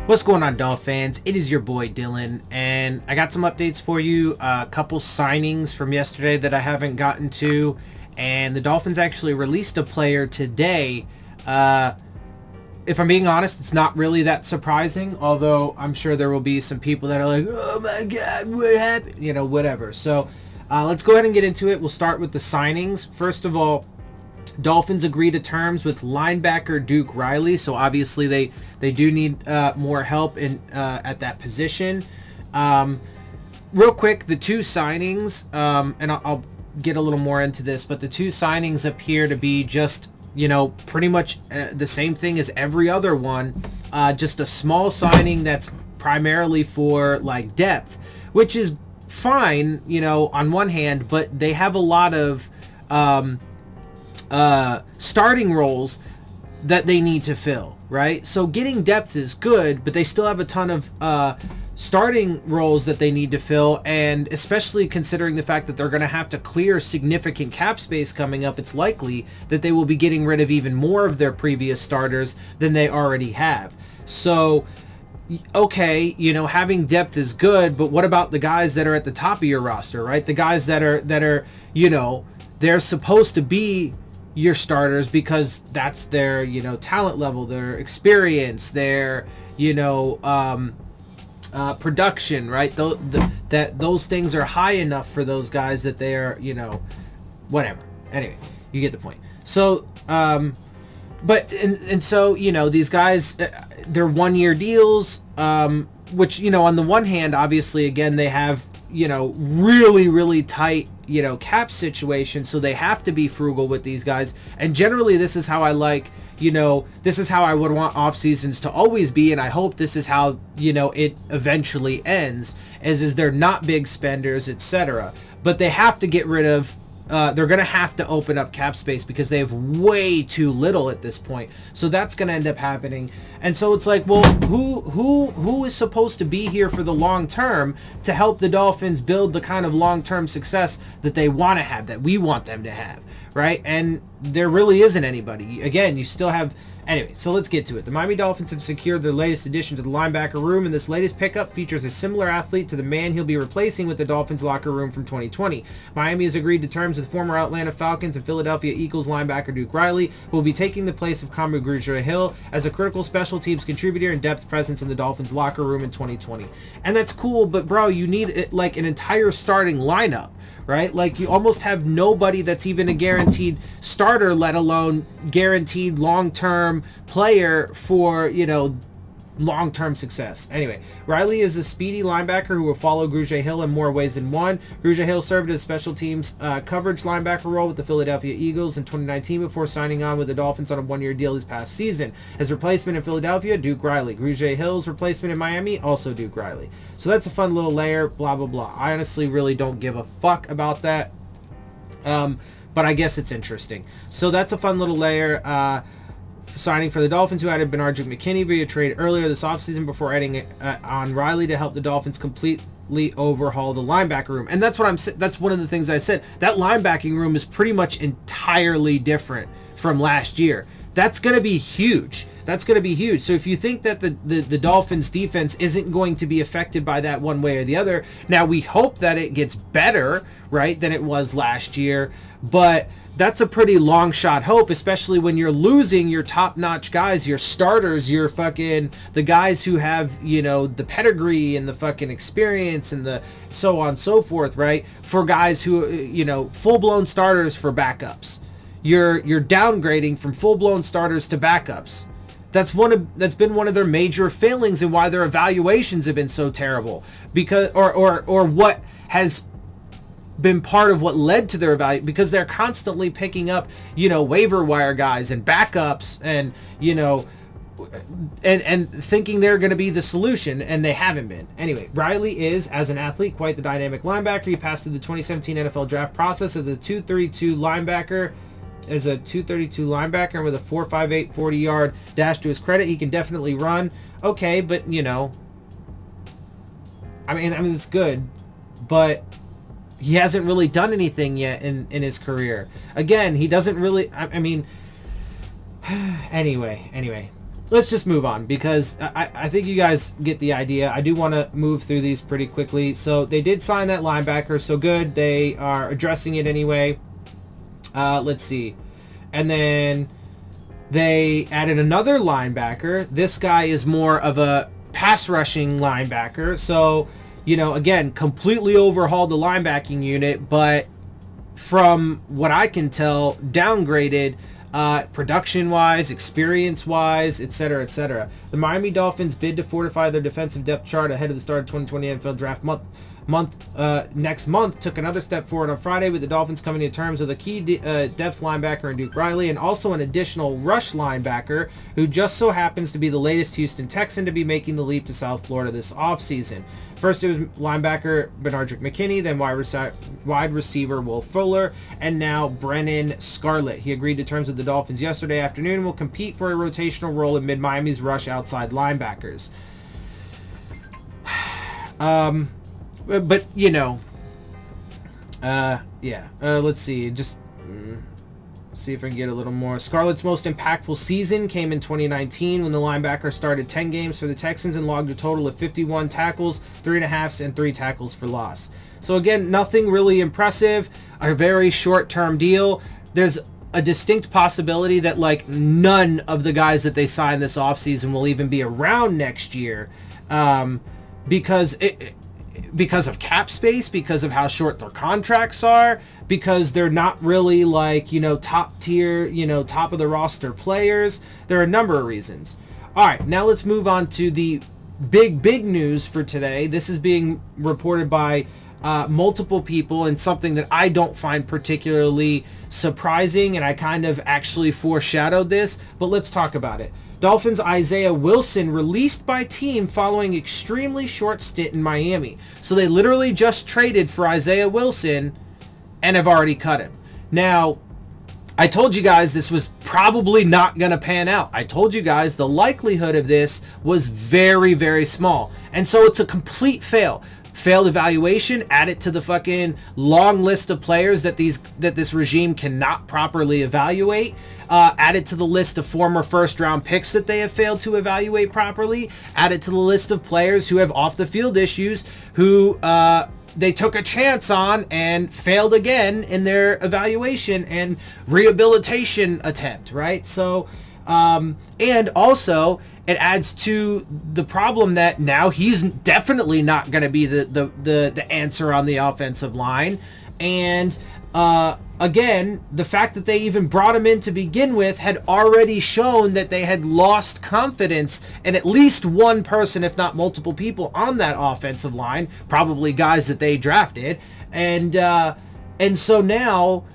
What's going on, Dolphins? It is your boy Dillon, and I got some updates for you. A couple signings from yesterday that I haven't gotten to, and the Dolphins actually released a player today. If I'm being honest, it's not really that surprising, although I'm sure there will be some people that are like, oh my god, what happened? You know, whatever. So let's go ahead and get into it. We'll start with the signings. First of all, Dolphins agree to terms with linebacker Duke Riley, so obviously they do need more help in at that position. Real quick, the two signings, and I'll get a little more into this, but the two signings appear to be just, you know, pretty much the same thing as every other one, just a small signing that's primarily for like depth, which is fine, you know, on one hand, but they have a lot of starting roles that they need to fill, right? So getting depth is good, but they still have a ton of starting roles that they need to fill, and especially considering the fact that they're going to have to clear significant cap space coming up, it's likely that they will be getting rid of even more of their previous starters than they already have. So okay, you know, having depth is good, but what about the guys that are at the top of your roster, right? The guys that are, you know, they're supposed to be your starters because that's their, you know, talent level, their experience, their, you know, production, right? Those things are high enough for those guys that they are, you know, whatever. Anyway, you get the point. So, but so, you know, these guys, they're 1-year deals, which, you know, on the one hand, obviously, again, they have, you know, really tight, you know, cap situation, so they have to be frugal with these guys. And generally, this is how I like, you know, this is how I would want off seasons to always be, and I hope this is how, you know, it eventually ends, is they're not big spenders, etc. But they have to get rid of, they're going to have to open up cap space because they have way too little at this point. So that's going to end up happening. And so it's like, well, who is supposed to be here for the long term to help the Dolphins build the kind of long-term success that they want to have, that we want them to have, right? And there really isn't anybody. Again, you still have... Anyway, so let's get to it. The Miami Dolphins have secured their latest addition to the linebacker room, and this latest pickup features a similar athlete to the man he'll be replacing with the Dolphins locker room from 2020. Miami has agreed to terms with former Atlanta Falcons and Philadelphia Eagles linebacker Duke Riley, who will be taking the place of Kamu Grugier-Hill as a critical special teams contributor and depth presence in the Dolphins locker room in 2020. And that's cool, but bro, you need like an entire starting lineup, right? Like, you almost have nobody that's even a guaranteed starter, let alone guaranteed long-term player for, you know, long-term success. Anyway, Riley is a speedy linebacker who will follow Grugier-Hill in more ways than one. Grugier-Hill served as special teams coverage linebacker role with the Philadelphia Eagles in 2019 before signing on with the Dolphins on a 1-year deal this past season. His replacement in Philadelphia, Duke Riley. Grugier-Hill's replacement in Miami, also Duke Riley. So that's a fun little layer, blah, blah, blah. I honestly really don't give a fuck about that, but I guess it's interesting. So that's a fun little layer. Signing for the Dolphins, who added Bernard McKinney via trade earlier this offseason before adding on Riley to help the Dolphins completely overhaul the linebacker room. And that's that's one of the things I said. That linebacking room is pretty much entirely different from last year. That's going to be huge. That's going to be huge. So if you think that the Dolphins defense isn't going to be affected by that one way or the other, now we hope that it gets better, right, than it was last year, but that's a pretty long shot hope, especially when you're losing your top-notch guys, your starters, your fucking, the guys who have, you know, the pedigree and the fucking experience and the so on and so forth, right? For guys who, you know, full-blown starters for backups. You're downgrading from full-blown starters to backups. That's been one of their major failings and why their evaluations have been so terrible. Because or what has been part of what led to their value, because they're constantly picking up, you know, waiver wire guys and backups and, you know, and thinking they're going to be the solution, and they haven't been. Anyway, Riley is, as an athlete, quite the dynamic linebacker. He passed through the 2017 NFL draft process as a 232 linebacker, and with a 4.58 40-yard dash to his credit, he can definitely run. Okay, but, you know, I mean it's good, but he hasn't really done anything yet in his career. Again, he doesn't really, I mean, anyway. let's just move on, because I think you guys get the idea. I do want to move through these pretty quickly. So they did sign that linebacker, so good. They are addressing it anyway. Let's see. And then they added another linebacker. This guy is more of a pass rushing linebacker. So, you know, again, completely overhauled the linebacking unit, but from what I can tell, downgraded production-wise, experience-wise, etc., etc. The Miami Dolphins bid to fortify their defensive depth chart ahead of the start of 2020 NFL Draft next month. Took another step forward on Friday, with the Dolphins coming to terms with a key depth linebacker in Duke Riley, and also an additional rush linebacker who just so happens to be the latest Houston Texan to be making the leap to South Florida this offseason. First it was linebacker Benardrick McKinney, then wide receiver Will Fuller, and now Brennan Scarlett. He agreed to terms with the Dolphins yesterday afternoon and will compete for a rotational role in Mid-Miami's rush outside linebackers. But, you know, let's see, just see if I can get a little more. Scarlett's most impactful season came in 2019 when the linebacker started 10 games for the Texans and logged a total of 51 tackles, 3.5, and 3 tackles for loss. So again, nothing really impressive, a very short-term deal. There's a distinct possibility that, like, none of the guys that they sign this offseason will even be around next year, because of cap space, because of how short their contracts are, because they're not really, like, you know, top tier, you know, top of the roster players. There are a number of reasons. All right, now let's move on to the big news for today. This is being reported by multiple people, and something that I don't find particularly surprising, and I kind of actually foreshadowed this, but let's talk about it. Dolphins Isaiah Wilson released by team following extremely short stint in Miami. So they literally just traded for Isaiah Wilson and have already cut him. Now, I told you guys this was probably not going to pan out. I told you guys the likelihood of this was very, very small. And so it's a complete fail. Failed evaluation, add it to the fucking long list of players that this regime cannot properly evaluate. Add it to the list of former first-round picks that they have failed to evaluate properly. Add it to the list of players who have off-the-field issues, who they took a chance on and failed again in their evaluation and rehabilitation attempt, right? So, and also it adds to the problem that now he's definitely not going to be the answer on the offensive line. And again, the fact that they even brought him in to begin with had already shown that they had lost confidence in at least one person, if not multiple people, on that offensive line, probably guys that they drafted. And so now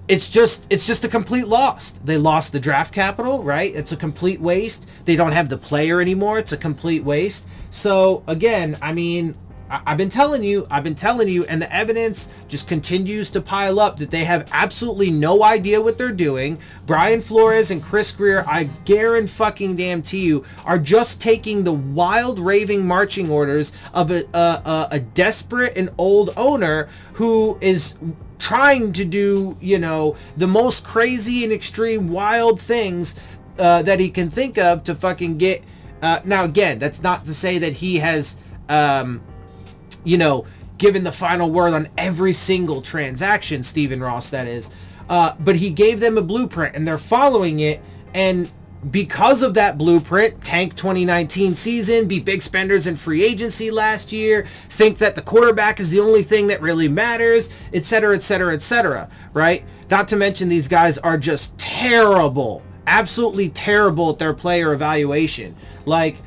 it's just a complete loss. They lost the draft capital, right? It's a complete waste. They don't have the player anymore. It's a complete waste. So again, I mean, I've been telling you, and the evidence just continues to pile up that they have absolutely no idea what they're doing. Brian Flores and Chris Greer, I guarantee you, are just taking the wild raving marching orders of a desperate and old owner who is trying to do, you know, the most crazy and extreme wild things that he can think of to fucking get. Now again, that's not to say that he has you know, given the final word on every single transaction, Stephen Ross, that is. But he gave them a blueprint, and they're following it. And because of that blueprint, tank 2019 season, be big spenders in free agency last year, think that the quarterback is the only thing that really matters, etc., etc., etc., right? Not to mention these guys are just terrible, absolutely terrible at their player evaluation. Like,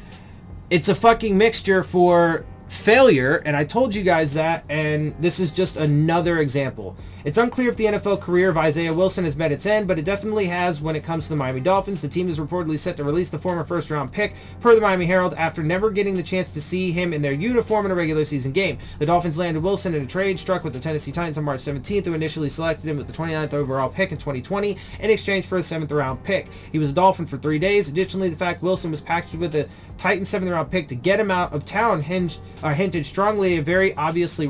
it's a fucking mixture for failure, and I told you guys that, and this is just another example. It's unclear if the NFL career of Isaiah Wilson has met its end, but it definitely has when it comes to the Miami Dolphins. The team is reportedly set to release the former first-round pick, per the Miami Herald, after never getting the chance to see him in their uniform in a regular season game. The Dolphins landed Wilson in a trade struck with the Tennessee Titans on March 17th, who initially selected him with the 29th overall pick in 2020 in exchange for a 7th-round pick. He was a Dolphin for 3 days. Additionally, the fact Wilson was packaged with a Titans 7th-round pick to get him out of town hinted strongly, very obviously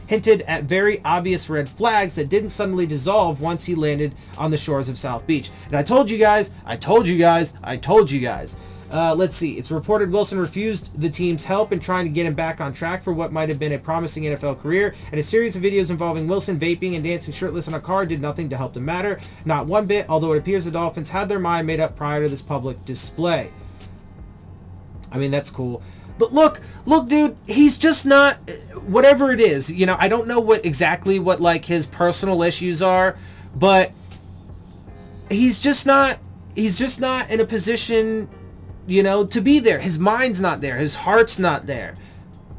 hinted at very obvious red flags that didn't suddenly dissolve once he landed on the shores of South Beach. And I told you guys. Let's see. It's reported Wilson refused the team's help in trying to get him back on track for what might have been a promising NFL career, and a series of videos involving Wilson vaping and dancing shirtless on a car did nothing to help the matter. Not one bit, although it appears the Dolphins had their mind made up prior to this public display. I mean, that's cool. But look, dude, he's just not, whatever it is, you know, I don't know what like his personal issues are, but he's just not in a position, you know, to be there. His mind's not there. His heart's not there.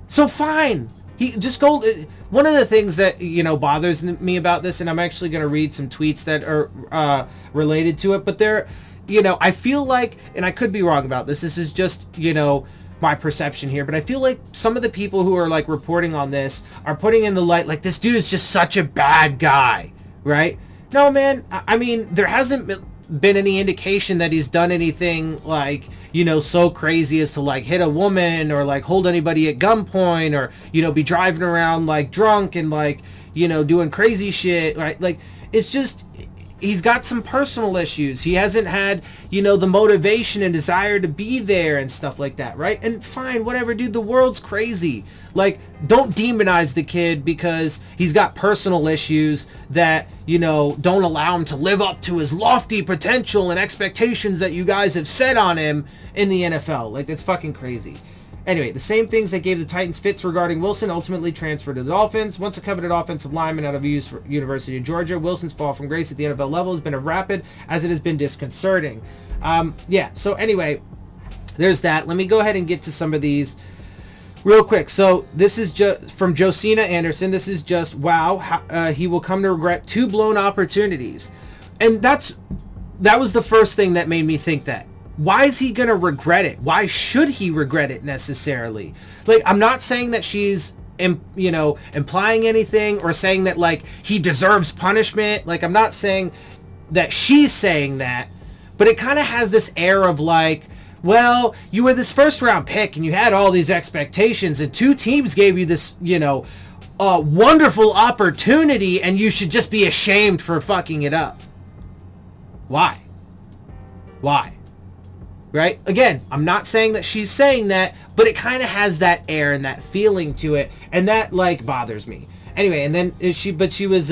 So fine. He just go. One of the things that, you know, bothers me about this, and I'm actually going to read some tweets that are related to it, but they're, you know, I feel like, and I could be wrong about this. This is just, you know, my perception here, but I feel like some of the people who are like reporting on this are putting in the light like this dude is just such a bad guy, right? No, man. I mean, there hasn't been any indication that he's done anything like, you know, so crazy as to like hit a woman or like hold anybody at gunpoint or, you know, be driving around like drunk and like, you know, doing crazy shit, right? Like, it's just, he's got some personal issues. He hasn't had, you know, the motivation and desire to be there and stuff like that, right? And fine, whatever, dude, the world's crazy. Like, don't demonize the kid because he's got personal issues that, you know, don't allow him to live up to his lofty potential and expectations that you guys have set on him in the NFL. Like, that's fucking crazy. Anyway, the same things that gave the Titans fits regarding Wilson ultimately transferred to the Dolphins. Once a coveted offensive lineman out of University of Georgia, Wilson's fall from grace at the NFL level has been as rapid as it has been disconcerting. Yeah, so anyway, there's that. Let me go ahead and get to some of these real quick. So this is just from Josina Anderson. This is just, wow, he will come to regret 2 blown opportunities. And that was the first thing that made me think that. Why is he going to regret it? Why should he regret it necessarily? Like, I'm not saying that she's, you know, implying anything or saying that, like, he deserves punishment. Like, I'm not saying that she's saying that, but it kind of has this air of, like, well, you were this first-round pick and you had all these expectations and 2 teams gave you this, you know, wonderful opportunity and you should just be ashamed for fucking it up. Why? Right? Again, I'm not saying that she's saying that, but it kind of has that air and that feeling to it, and that, like, bothers me. Anyway, and then she was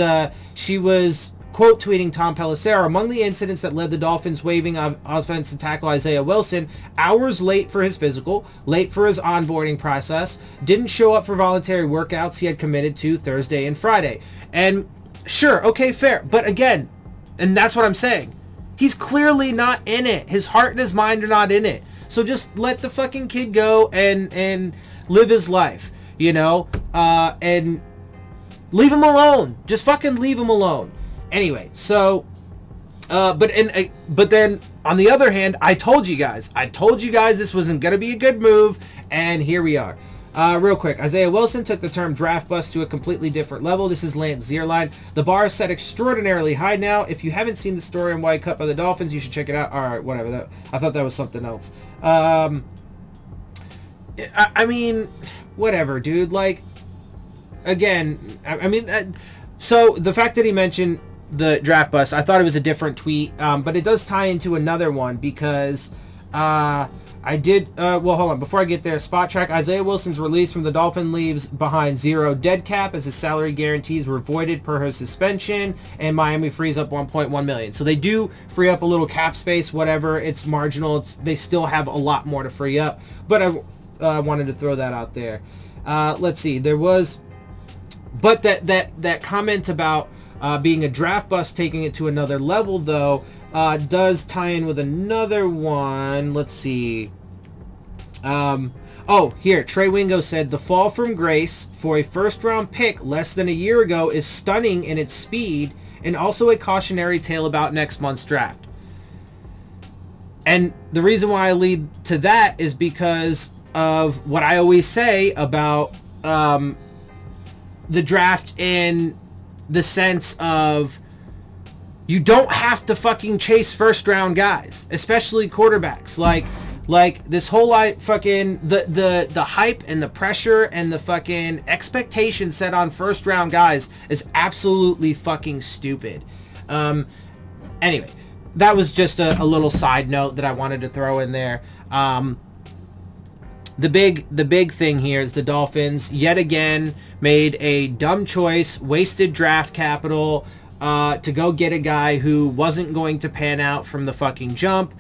quote tweeting Tom Pelissero, among the incidents that led the Dolphins waiving offensive tackle Isaiah Wilson, hours late for his physical, late for his onboarding process, didn't show up for voluntary workouts he had committed to Thursday and Friday. And sure, okay, fair, but again, and that's what I'm saying, he's clearly not in it. His heart and his mind are not in it. So just let the fucking kid go and live his life, you know? And leave him alone. Just fucking leave him alone. Anyway, so, but then on the other hand, I told you guys this wasn't going to be a good move, and here we are. Real quick, Isaiah Wilson took the term draft bust to a completely different level. This is Lance Zierlein. The bar is set extraordinarily high now. If you haven't seen the story on Why Cut by the Dolphins, you should check it out. All right, whatever. I thought that was something else. I mean, whatever, dude. Like, again, I mean, so the fact that he mentioned the draft bust, I thought it was a different tweet, but it does tie into another one because I did, well, hold on. Before I get there, Spot Track, Isaiah Wilson's release from the Dolphins leaves behind 0 dead cap as his salary guarantees were voided per his suspension, and Miami frees up $1.1 million. So they do free up a little cap space, whatever. It's marginal. They still have a lot more to free up, but I wanted to throw that out there. Let's see. There was, but that comment about being a draft bust, taking it to another level, though, does tie in with another one. Let's see. Oh, here, Trey Wingo said, the fall from grace for a first-round pick less than a year ago is stunning in its speed and also a cautionary tale about next month's draft. And the reason why I lead to that is because of what I always say about the draft in the sense of you don't have to fucking chase first-round guys, especially quarterbacks. Like, Like, this whole fucking the hype and the pressure and the fucking expectation set on first round guys is absolutely fucking stupid. Anyway, that was just a little side note that I wanted to throw in there. The big thing here is the Dolphins yet again made a dumb choice, wasted draft capital to go get a guy who wasn't going to pan out from the fucking jump.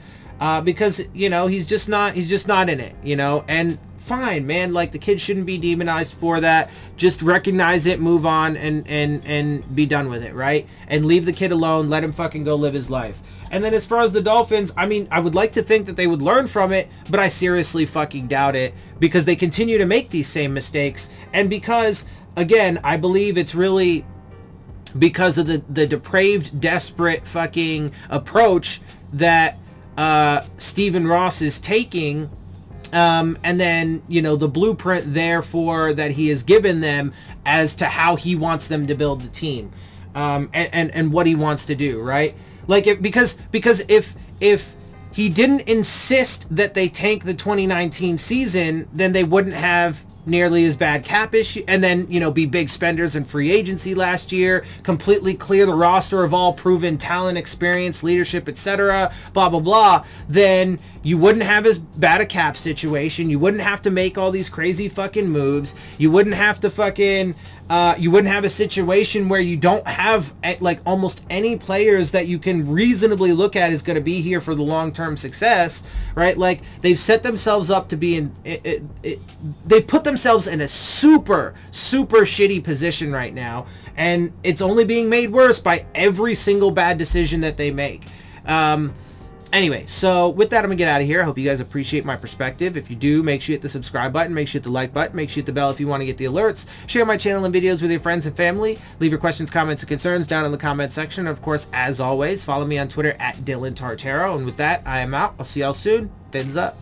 Because, you know, he's just not in it, you know, and fine, man, like, the kid shouldn't be demonized for that. Just recognize it, move on, and be done with it, right? And leave the kid alone, let him fucking go live his life. And then as far as the Dolphins, I mean, I would like to think that they would learn from it, but I seriously fucking doubt it, because they continue to make these same mistakes, and because, again, I believe it's really because of the depraved, desperate fucking approach that Stephen Ross is taking, and then, you know, the blueprint therefore that he has given them as to how he wants them to build the team, and what he wants to do, right? Like, because if he didn't insist that they tank the 2019 season, then they wouldn't have nearly as bad cap issue, and then, you know, be big spenders in free agency last year, completely clear the roster of all proven talent, experience, leadership, etc., blah blah blah. Then you wouldn't have as bad a cap situation. You wouldn't have to make all these crazy fucking moves. You wouldn't have to fucking you wouldn't have a situation where you don't have, like, almost any players that you can reasonably look at is going to be here for the long-term success, right? Like, they've set themselves up to be in they put themselves in a super shitty position right now, and it's only being made worse by every single bad decision that they make. Anyway, so with that, I'm gonna get out of here. I hope you guys appreciate my perspective. If you do, make sure you hit the subscribe button, make sure you hit the like button, make sure you hit the bell if you want to get the alerts. Share my channel and videos with your friends and family. Leave your questions, comments, and concerns down in the comment section. Of course, as always, follow me on Twitter at Dillon Tartaro. And with that, I am out. I'll see y'all soon. Fins up.